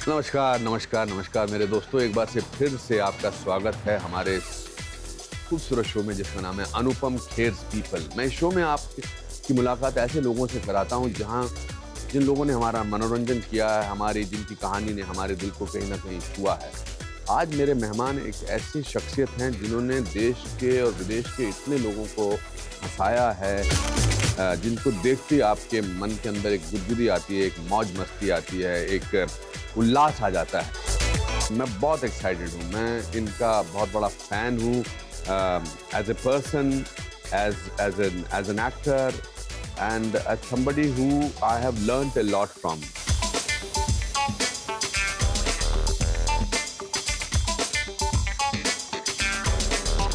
नमस्कार नमस्कार नमस्कार मेरे दोस्तों, एक बार से फिर से आपका स्वागत है हमारे खूबसूरत शो में जिसका नाम है अनुपम खेर्स पीपल। मैं इस शो में आपकी मुलाकात ऐसे लोगों से कराता हूं जिन लोगों ने हमारा मनोरंजन किया है, जिनकी कहानी ने हमारे दिल को कहीं ना कहीं छुआ है। आज मेरे मेहमान एक ऐसी शख्सियत हैं जिन्होंने देश के और विदेश के इतने लोगों को हंसाया है, जिनको देखते ही आपके मन के अंदर एक गुदगुदी आती है, एक मौज मस्ती आती है, एक उल्लास आ जाता है। मैं बहुत एक्साइटेड हूँ, मैं इनका बहुत बड़ा फैन हूँ, as a person, as an actor and as somebody who I have learnt a lot from.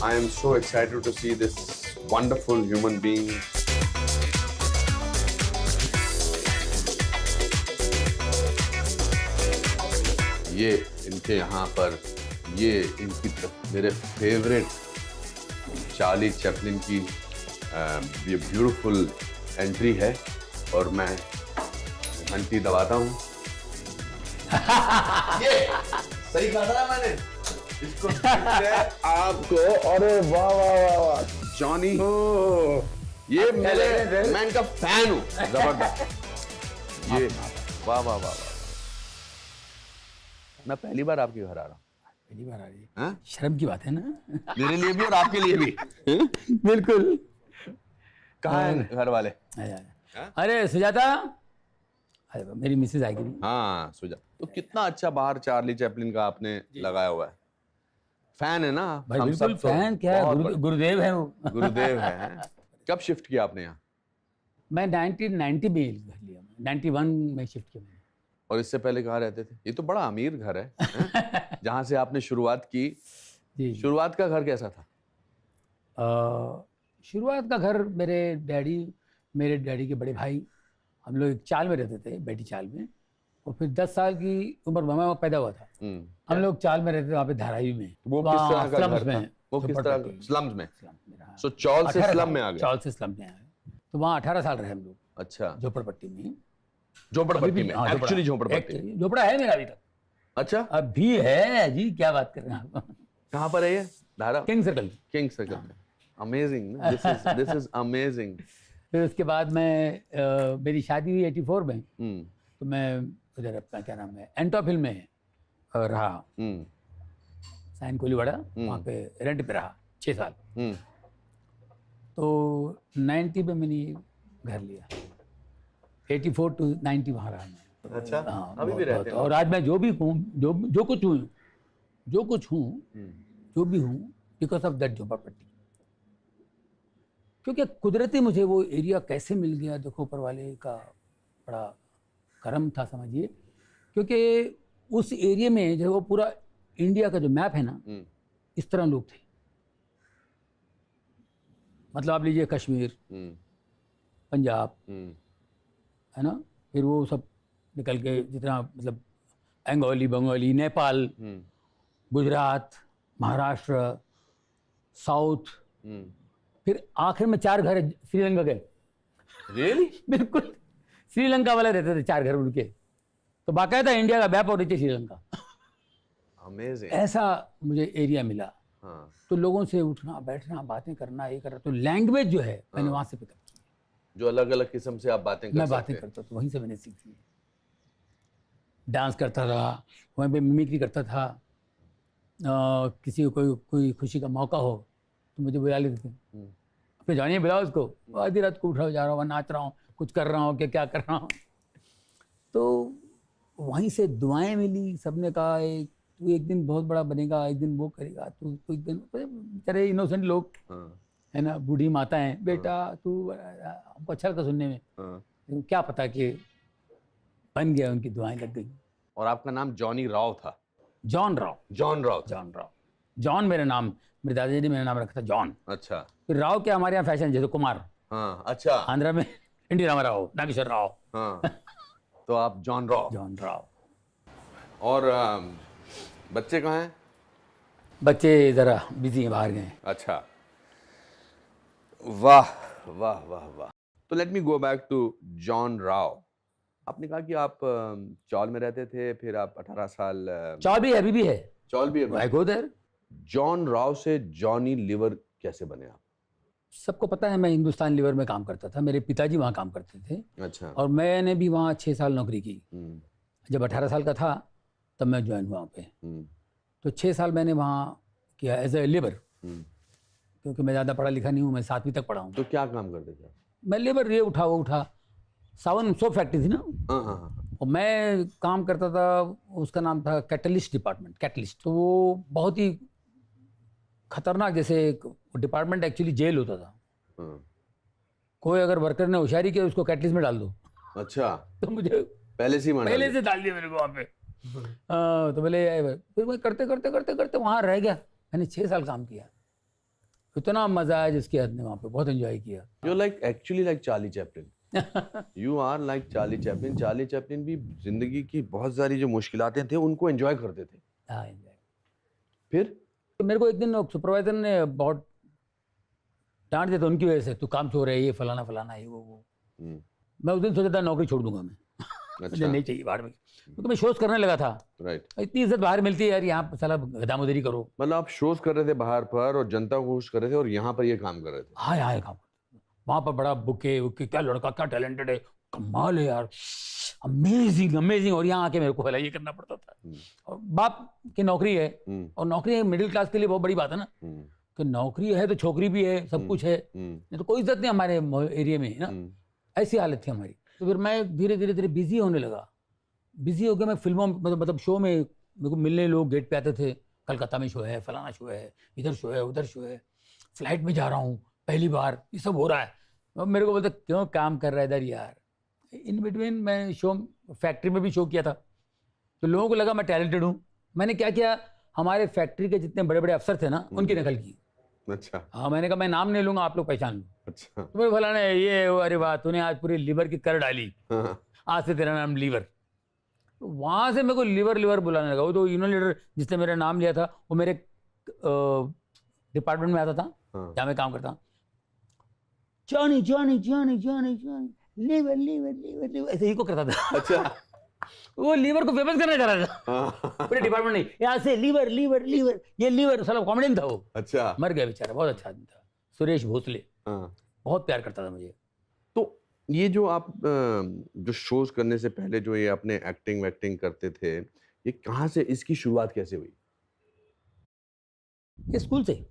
I am so excited to see this wonderful human being. ये इनके यहाँ पर ये इनकी मेरे फेवरेट चार्ली चैपलिन की ये ब्यूटीफुल एंट्री है और मैं घंटी दबाता हूँ। ये सही कहा था मैंने इसको आपको। अरे वाह वाह वाह वाह जॉनी, ये मैं इनका फैन हूँ जबरदस्त। ये वाह वाह वाह वाह। मैं पहली बार आपके घर आ रहा हूँ। पहली बार आ रही है? हाँ? शर्म की बात है ना। मेरे लिए भी और आपके लिए भी। बिल्कुल। कहाँ हैं घर वाले? अरे सुजाता, अरे मेरी मिसेज आएगी भी। हाँ सुजाता, तो कितना अच्छा बाहर चार्ली चैपलिन का आपने लगाया हुआ है। फैन है ना भाई? हम बिल्कुल सब तो फैन। क्या है, गुरुदेव है वो। गुरुदेव है। कब शिफ्ट किया आपने यहाँ? मैं 1990 में घर लिया, 91 में शिफ्ट किया मैंने। और इससे पहले कहाँ रहते थे? ये तो बड़ा अमीर घर है जहाँ से आपने शुरुआत की। जी। शुरुआत का घर कैसा था? शुरुआत का घर मेरे डैडी के बड़े भाई, हम लोग एक चाल में रहते थे, बेटी चाल में। और फिर 10 साल की उम्र में मैं पैदा हुआ था। हम लोग चाल में रहते थे वहाँ पे धारावी में। वो किस तरह का घर था? वो किस तरह? स्लम्स में। सो चौल से स्लम में आ गए? चौल से स्लम में आए, तो वहाँ 18 साल रहे हम लोग। अच्छा। झोपड़पट्टी में। झोपड़पट्टी में? एक्चुअली झोपड़पट्टी? झोपड़ा है मेरा अभी तक। अच्छा, अभी है जी, क्या बात कर रहे हैं आप? कहाँ पर है ये? धारा? King circle. King circle. Amazing, this is amazing. फिर उसके बाद मैं मेरी शादी हुई 84 में। तो मैं उधर अपना क्या नाम है एंटॉप हिल में रहा, साइन कोलीवाड़ा, वहाँ पे रेंट पे रहा 6 साल। तो 90 में मैंने घर लिया, 84 to 90 वहाँ रहा मैं। अच्छा। हाँ, अभी भी रहते हैं? और आज मैं जो भी हूँ, जो कुछ हूँ बिकॉज ऑफ दैट झोपड़पट्टी। क्योंकि कुदरती मुझे वो एरिया कैसे मिल गया, देखो ऊपर वाले का बड़ा करम था समझिए। क्योंकि उस एरिया में जो वो पूरा इंडिया का जो मैप है ना, इस तरह लोग थे। मतलब आप लीजिए कश्मीर, पंजाब, है ना, फिर वो सब निकल के जितना मतलब अंगोली, बंगाली, नेपाल, गुजरात, महाराष्ट्र, साउथ, फिर आखिर में 4 घर श्रीलंका के। रियली? बिल्कुल, श्रीलंका वाले रहते थे 4 घर उनके। तो बाकायदा इंडिया का मैप और नीचे श्रीलंका। अमेजिंग। ऐसा मुझे एरिया मिला। हाँ। तो लोगों से उठना बैठना, बातें करना, ये करना, तो लैंग्वेज जो है मैंने वहां से पिकअप की। जो अलग अलग किस्म से आप बातें मैं बातें करता था, वहीं से मैंने सीखी। डांस करता था वहीं पे, मिमिक्री करता था। किसी को कोई खुशी का मौका हो तो मुझे बुला लेते थे। अपने जानिए बुलाओ उसको, आधी रात को उठा जा रहा हूँ, नाच रहा हूँ, कुछ कर रहा हूँ, क्या कर रहा हूँ। तो वहीं से दुआएं मिली। सबने कहा तू एक दिन बहुत बड़ा बनेगा, एक दिन वो करेगा, तू एक दिन। बेचारे इनोसेंट लोग है ना, बूढ़ी माताएं, बेटा तू, हमको अच्छा लगता सुनने में। लेकिन क्या पता कि बन गया, उनकी दुआएं लग गई। और आपका नाम जॉनी राव था? John Rao. John Rao? John Rao. John मेरा नाम, मेरे दादाजी ने मेरा नाम रखा था जॉन। अच्छा। फिर राव क्या हमारे यहाँ फैशन, जैसे कुमार। हाँ। अच्छा। आंध्रा में एनटी रामाराव, नागेश्वर राव। हाँ। तो आप जॉन राव? जॉन राव। और बच्चे कहाँ हैं? बच्चे ज़रा बिजी हैं, बाहर गए। अच्छा, वाह वाह वाह वाह। तो let me go back to John Rao. आपने कहा कि आप चौल में रहते थे, फिर आप 18 साल चौल भी अभी भी है, चौल भी आई गो देयर। जॉन राव से जॉनी लीवर कैसे बने आप? सबको पता है मैं हिंदुस्तान लीवर में काम करता था, मेरे पिताजी वहाँ काम करते थे अच्छा। और मैंने भी वहाँ 6 साल नौकरी की। हम्म, जब 18 साल का था तब मैं ज्वाइन हुआ वहाँ पे। हम्म, तो 6 साल मैंने वहाँ किया एज ए लेबर, हम्म। क्योंकि मैं ज़्यादा पढ़ा लिखा नहीं हूँ, मैं 7वीं तक पढ़ा हूँ। तो क्या काम करते थे आप? मैं लेबर, ये उठा वो उठा, सावन सोप फैक्ट्री थी ना, हाँ हाँ हाँ। और मैं काम करता था, उसका नाम था कैटलिस्ट डिपार्टमेंट, कैटलिस्ट। तो वो बहुत ही खतरनाक, जैसे एक डिपार्टमेंट एक्चुअली जेल होता था। हाँ। कोई अगर वर्कर ने होशियारी किया उसको कैटलिस्ट में डाल दो। अच्छा, तो मुझे पहले से ही मार डाल पहले से डाल दिया मेरे को वहाँ पे। तो बोले, फिर मैं करते करते करते करते वहाँ रह गया। मैंने 6 साल काम किया, इतना मजा आया जिसकी हद नहीं, वहाँ पे बहुत एंजॉय किया। You like actually like Charlie Chaplin. You are like Charlie Chaplin. Charlie Chaplin भी जिंदगी की बहुत सारी जो मुश्किलातें थे उनको एंजॉय करते थे। हाँ, enjoy। फिर तो मेरे को एक दिन सुपरवाइजर ने बहुत डांट दिया था उनकी वजह से, तू काम चोर है, ये फलाना फलाना है वो। हम्म, मैं उस दिन सोचा था नौकरी छोड़ दूंगा मैं। मुझे अच्छा, नहीं चाहिए बाहर में, क्योंकि मैं शोज करने लगा था। राइट। इतनी इज्जत बाहर मिलती है यार, यहाँ साला गदामुदरी करो। मतलब आप शोज कर रहे थे बाहर पर और जनता को खुश कर रहे थे और यहाँ पर ये काम कर रहे थे। हाँ हाँ काम, वहाँ पर बड़ा बुके वुके, क्या लड़का, क्या टैलेंटेड है, कमाल है यार, अमेजिंग अमेजिंग। और यहाँ आके मेरे को पहले ये करना पड़ता था। और बाप की नौकरी है, और नौकरी मिडिल क्लास के लिए बहुत बड़ी बात है ना, कि नौकरी है तो छोकरी भी है, सब कुछ है, नहीं तो कोई इज्जत नहीं हमारे एरिया में ना। ऐसी हालत थी हमारी। तो फिर मैं धीरे धीरे धीरे बिजी होने लगा। बिजी हो गया मैं फिल्मों मतलब शो में, मेरे को मिलने लोग गेट पे आते थे, कलकत्ता में शो है, फलाना शो है, इधर शो है, उधर शो है, फ्लाइट में जा रहा हूँ पहली बार, ये सब हो रहा है। और मेरे को बोलते क्यों काम कर रहा है इधर यार। इन बिटवीन मैं शो फैक्ट्री में भी शो किया था, तो लोगों को लगा मैं टैलेंटेड हूँ। मैंने क्या किया, हमारे फैक्ट्री के जितने बड़े बड़े अफसर थे ना, उनकी नकल की। अच्छा, हाँ, मैंने कहा मैं नाम नहीं लूंगा, आप लोग पहचान लो। अच्छा। तो मेरे फलाना ये, अरे वाह तूने आज पूरी लीवर की कर डाली, हाँ, आज से तेरा नाम लीवर। तो वहां से मेरे को लीवर लीवर बुलाने लगा। वो तो यूनियन लीडर जिसने मेरा नाम लिया था, वो मेरे डिपार्टमेंट में आता था जहाँ मैं काम करता। जॉनी जॉनी जॉनी जॉनी जॉनी लीवर लीवर लीवर लीवर, ऐसे ही को करता था। अच्छा। वो लीवर को फेमस करना चाह रहा था। हाँ, पूरे डिपार्टमेंट नहीं, यहाँ से लीवर लीवर लीवर, ये लीवर, साला कॉमेडियन था वो। अच्छा। मर गया बेचारा, बहुत अच्छा आदमी था, सुरेश भोसले। हाँ। बहुत प्यार करता था मुझे। तो ये जो आप जो शोज करने से पहले जो ये अपने एक्टिंग वैक्टिंग करते थे, ये कहाँ से, इसकी शुरुआत कैसे हुई? ये स्कूल से,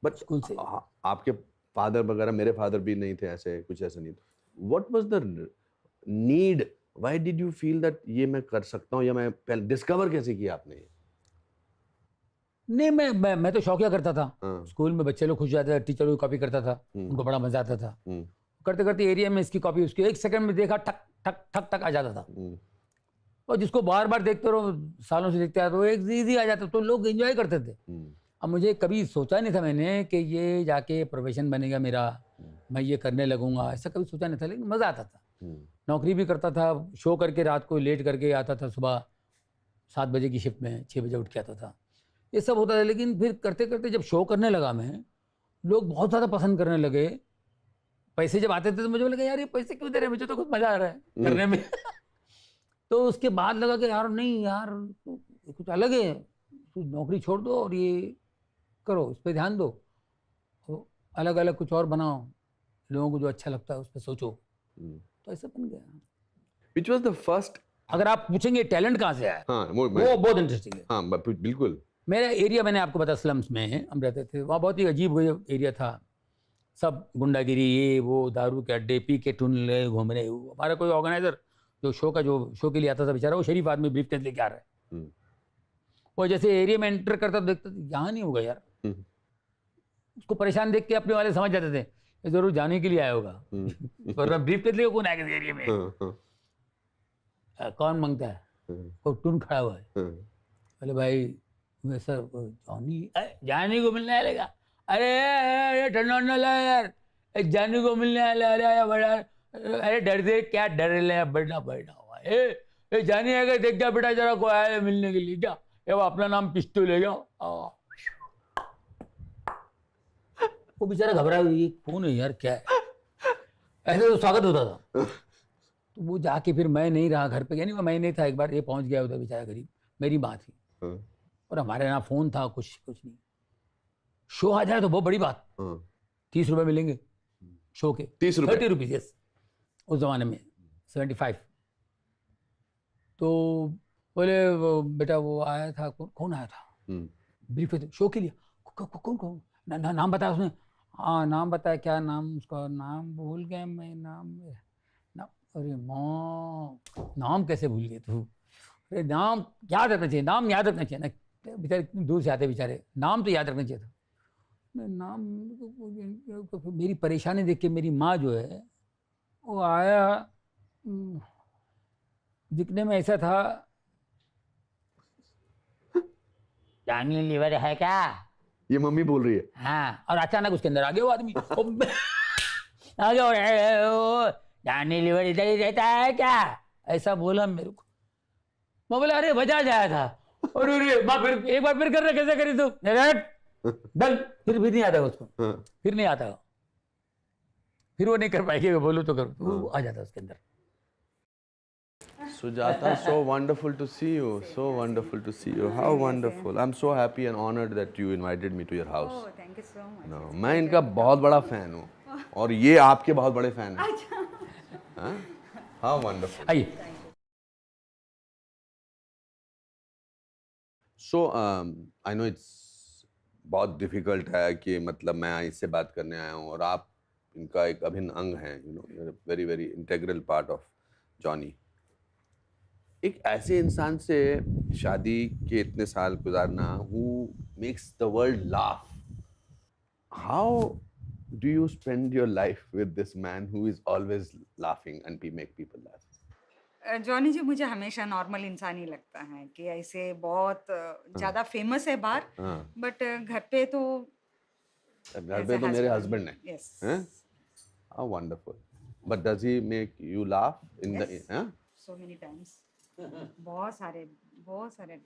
बट स्कूल से। आपके फादर वगैरह, मेरे फादर भी नहीं थे ऐसे, कुछ ऐसा नहीं था। What was the need, why did you feel that ये मैं कर सकता हूँ, या मैं पहले डिस्कवर कैसे किया आपने ये? नहीं, मैं तो शौकिया करता था। हाँ। स्कूल में बच्चे लोग खुश जाते थे, टीचर को कॉपी करता था, उनको बड़ा मजा आता था। करते करते एरिया में इसकी कॉपी, उसकी 1 सेकंड में देखा, ठक ठक ठक ठक आ जाता था। और जिसको बार बार देखते रहो, सालों से देखते आए, तो एक इजी आ जाता, तो लोग एंजॉय करते थे। अब मुझे कभी सोचा नहीं था मैंने कि ये जाके प्रोफेशन बनेगा मेरा, मैं ये करने लगूंगा, ऐसा कभी सोचा नहीं था, लेकिन मजा आता था। नौकरी भी करता था, शो करके रात को लेट करके आता था, सुबह 7 बजे की शिफ्ट में 6 बजे उठ के आता था, ये सब होता था। लेकिन फिर करते करते जब शो करने लगा मैं, लोग बहुत ज़्यादा पसंद करने लगे। पैसे जब आते थे तो मुझे लगा यार ये पैसे क्यों दे रहे हैं, मुझे तो कुछ मजा आ रहा है करने में। तो उसके बाद लगा कि यार नहीं यार, कुछ अलग है, तू नौकरी छोड़ दो और ये करो, इस पर ध्यान दो, अलग अलग कुछ और बनाओ, लोगों को जो अच्छा लगता है उस पर सोचो। तो ऐसा बन गया। Which was the first? अगर आप पूछेंगे टैलेंट कहाँ से आया, हाँ, वो बहुत इंटरेस्टिंग है। हाँ, बिल्कुल। मेरा एरिया, मैंने आपको बताया स्लम्स में हम रहते थे, वहाँ बहुत ही अजीब एरिया था। सब गुंडागिरी, ये वो, दारू के अड्डे, पी के टून ले घूम रहे। हमारा कोई ऑर्गेनाइजर जो शो के लिए आता था बेचारा, वो शरीफ आदमी ब्रीफ केस लेके आ रहा है, वो जैसे एरिया में एंटर करता तो देखता यहाँ नहीं होगा यार। उसको परेशान देख के अपने वाले समझ जाते थे ये जरूर जाने के लिए आया होगा। वरना ब्रीफ केस लेके कौन आएगा इस एरिया में। कौन मांगता है, वो टून खड़ा हुआ है, बोले भाई वैसा जॉनी जाने को मिलने आएगा। अरे ठंडा ठंडा ला यार, जाने को मिलने आया, अरे बड़ा, अरे डर दे, क्या डर ले, बढ़ना बढ़ना हुआ, ए जाने आएगा, देख जा बेटा जरा, को आया मिलने के लिए, क्या ये वो अपना नाम पिस्तौल ले जाओ। वो बेचारा घबरा हुई, कौन है यार, क्या है, ऐसे तो स्वागत होता था। तो वो जाके फिर मैं नहीं रहा घर पे, यानी मैं नहीं था, एक बार ये पहुंच गया उधर बेचारा गरीब, मेरी माँ थी हाँ, और हमारे यहाँ फ़ोन था, कुछ कुछ नहीं। शो आ जाए तो बहुत बड़ी बात, हाँ, 30 रुपये मिलेंगे शो के, 30 रुपए? 30 रुपीज़, यस, उस ज़माने में 75। तो बोले बेटा वो आया था, कौन आया था, ब्रीफ शो के लिए, कौन कौन नाम बताया उसने, हाँ नाम बताया, क्या नाम उसका, नाम भूल गया मैं, नाम, अरे माँ नाम कैसे भूल गए तू, अरे नाम याद रखना चाहिए, नाम याद रखना चाहिए ना, बेचारे इतनी दूर से आते बेचारे, नाम तो याद रखना चाहिए था। नाम, मेरी परेशानी देख के मेरी माँ जो है वो आया, दिखने में ऐसा था, जानी लीवर है क्या, ये मम्मी बोल रही है? हाँ, और अचानक उसके अंदर आ गया वो आदमी, आ गया, जानी लीवर इधर ही रहता है क्या, ऐसा बोला मेरे को। मैं बोला अरे बजा जाया था, और माँ फिर एक बार फिर कर रहे, कैसे करी तू, डल, फिर नहीं आता उसको, फिर नहीं आता, फिर वो नहीं कर पाएगी, बोलूँ तो करूँ, वो आ जाता उसके अंदर। Sujata, so wonderful to see you. So wonderful to see you. How wonderful. I'm so happy and honored that you invited me to your house. Oh, thank you so much. No, मैं इनका बहुत बड़ा fan हूँ और ये आपके बहुत बड़े फैन हैं। हाँ? How wonderful. आइए। So I know it's बहुत difficult है कि मतलब मैं इससे बात करने आया हूँ और आप इनका एक अभिन्न अंग हैं, you know, you're a very very integral part of Johnny. एक ऐसे इंसान से शादी के इतने साल गुजारना, who makes the world laugh. How do you spend your life with this man who is always laughing and make people laugh? Johnny ji मुझे हमेशा नॉर्मल इंसान ही लगता है कि ऐसे बहुत ज्यादा फेमस है बाहर, हाँ, बट घर पे तो घर पे तो मेरे हस्बैंड हैं। यस, हैं? How wonderful. But does he make you laugh in the? Yes. हाँ? सो मेनी टाइम्स, बहुत सारे टाइम।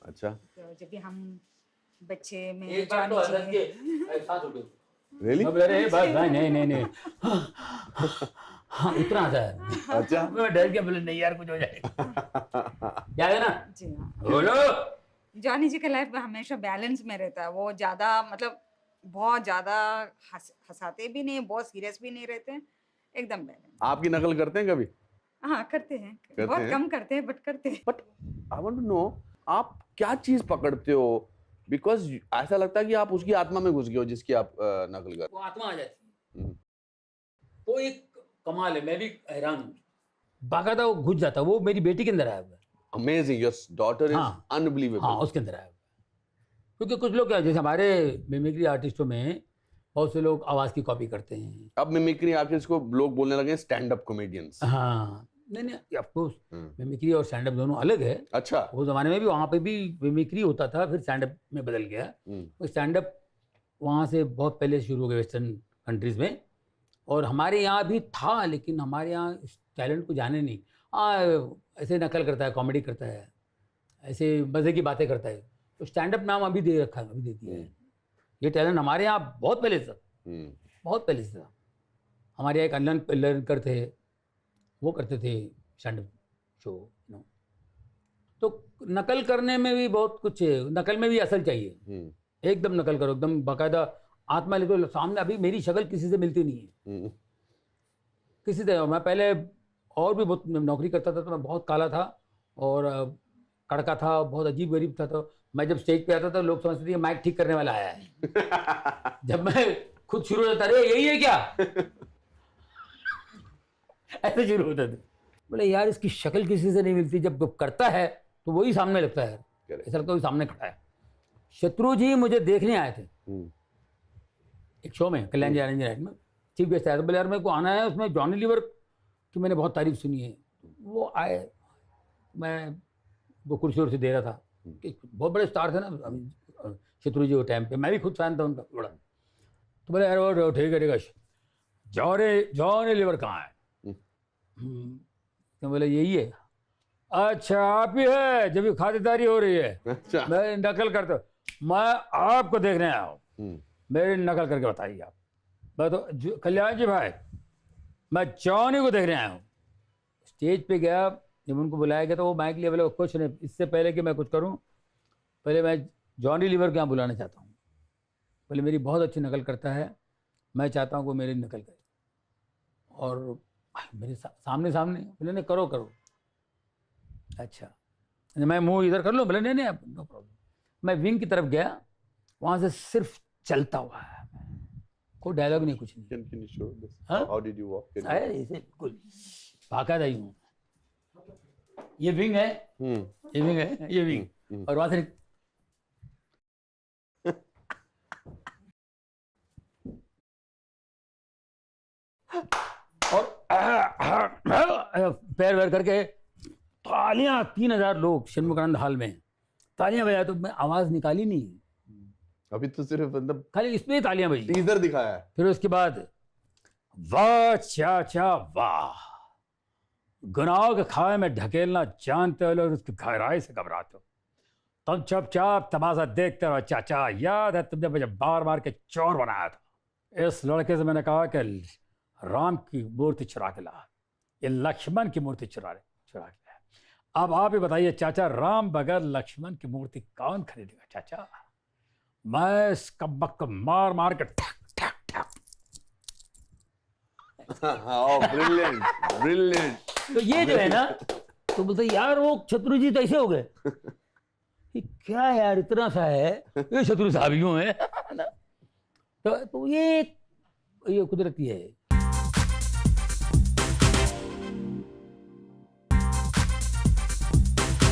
अच्छा। तो जब भी हम बच्चे में एक बार तो जॉनी हंस जी के साथ उठे। Really? अरे बस नहीं हाँ उतना आता है। अच्छा। मैं डर के बोले नहीं यार कुछ हो जाए, याद है ना, जी हाँ, बोलो। जॉनी जी का लाइफ हमेशा बैलेंस में रहता है, वो ज्यादा मतलब बहुत ज्यादा हंसाते भी नहीं, बहुत सीरियस भी नहीं रहते हैं, एकदम बैलेंस। आपकी नकल करते हैं कभी? हाँ करते हैं, करते बहुत हैं? कम करते हैं बट करते हैं। But I want to know आप क्या चीज पकड़ते हो, बिकॉज ऐसा लगता है कि आप उसकी आत्मा में घुस गए हो जिसकी आप नकल कर। वो आत्मा आ जाती है, हम्म, वो एक कमाल है, मैं भी हैरान हूँ, बाकायदा वो घुस जाता है, वो मेरी बेटी के अंदर आया हुआ है। अमेजिंग, योर डॉटर इज हाँ। अनबिलीवेबल। हाँ उसके अंदर आया हुआ है, क्योंकि कुछ लोग क्या, जैसे हमारे मिमिक्री आर्टिस्टों में बहुत से लोग आवाज़ की कॉपी करते हैं। अब मिमिक्री आर्टिस्ट को लोग बोलने लगे स्टैंड अप कॉमेडियंस। हाँ नहीं ऑफ कोर्स मिमिक्री और स्टैंड अप दोनों अलग है। अच्छा। वो ज़माने में भी वहाँ पे भी मिमिक्री होता था, फिर स्टैंड अप में बदल गया। वो स्टैंड अप वहाँ से बहुत पहले शुरू हो गया वेस्टर्न कंट्रीज़ में, और हमारे यहाँ भी था, लेकिन हमारे यहाँ इस टैलेंट को जाने नहीं। ऐसे नकल करता है, कॉमेडी करता है, ऐसे मज़े की बातें करता है, तो स्टैंड अप नाम अभी दे रखा है, अभी दे दिया है। ये टैलेंट हमारे यहाँ बहुत पहले से, बहुत पहले से था। हमारे यहाँ एक अनलन लर्नकर थे, वो करते थे स्टैंड अप शो, नो। तो नकल करने में भी बहुत कुछ है, नकल में भी असल चाहिए, एकदम नकल करो, एकदम बाकायदा आत्मा ले। तो सामने अभी मेरी शक्ल किसी से मिलती नहीं है, किसी से। मैं पहले और भी बहुत नौकरी करता था, तो मैं बहुत काला था और कड़का था, बहुत अजीब गरीब था। तो मैं जब स्टेज पे आता था लोग समझते थे कि माइक ठीक करने वाला आया है। जब मैं खुद शुरू होता, अरे यही है क्या, ऐसे शुरू होता था। बोले यार इसकी शक्ल किसी से नहीं मिलती, जब करता है तो वही सामने लगता है, ऐसा लगता है वही सामने खड़ा है। शत्रु जी मुझे देखने आए थे एक शो में, कल्याण जी आनंद नाइट में, चीफ गेस्ट आया था। बोले यार मेरे को आना है, उसमें जॉनी लीवर की मैंने बहुत तारीफ सुनी है। वो आए, मैं वो कुर्सी से दे रहा था, कि बहुत बड़े स्टार थे ना शत्रु जी वो टाइम पे, मैं भी खुद फैन था उनका बड़ा। तो बोले यार वो ठीक है, जॉनी लीवर कहाँ है? तो बोले यही है। अच्छा आप ही है, जब भी खातिरदारी हो रही है। अच्छा। मैं नकल करता हूँ, मैं आपको देखने आया हूँ, मेरी नकल करके बताइए आप। मैं तो कल्याण जी भाई, मैं जॉनी को देखने आया हूँ। स्टेज पे गया, जब उनको बुलाया गया तो वो माइक लिए बोले कुछ नहीं, इससे पहले कि मैं कुछ करूं, पहले मैं जॉनी लीवर को यहाँ बुलाना चाहता हूँ। बोले मेरी बहुत अच्छी नकल करता है, मैं चाहता हूँ कि वो मेरी नकल करे। और मेरे सामने सामने बोले नहीं करो करो। अच्छा मैं मुंह इधर कर लूँ? बोले नहीं नहीं नो प्रॉब्लम। मैं विंग की तरफ गया, वहाँ से सिर्फ चलता हुआ है, कोई डायलॉग नहीं, कुछ नहीं। Can you show this? Huh? How did you walk? Can you- अरे इसे बिल्कुल बाकायदा ही हूँ। ये विंग है, ये विंग है, ये विंग, और वहाँ से और पैर वैर करके तालियां, 3000 लोग षणमुखानंद हॉल में तालियां बजाए, तो मैं आवाज निकाली नहीं, अभी तो सिर्फ मतलब खाली इसमें ही तालियां बजी। टीजर दिखाया है। फिर उसके बाद वाह चाचा वाह, गुनाहों के खाए में ढकेलना जानते हो और उसकी गहराई से घबराते हो, तब चुपचाप तमाशा देखते रहो चाचा। याद है तुमने मुझे बार बार के चोर बनाया था। इस लड़के से मैंने कहा कि राम की मूर्ति चुरा के ला, ये लक्ष्मण की मूर्ति चुरा के लाया। अब आप ही बताइए चाचा, राम बगैर लक्ष्मण की मूर्ति कौन खरीदेगा चाचा? मैं इस कब्बक को मार मार के ठक ठक ठक। Brilliant brilliant. तो ये जो है ना, तो बोलते यार वो शत्रु जी तो ऐसे हो गए, ये क्या यार इतना सा है, ये शत्रु साहब यूं है ना। तो ये कुदरती है।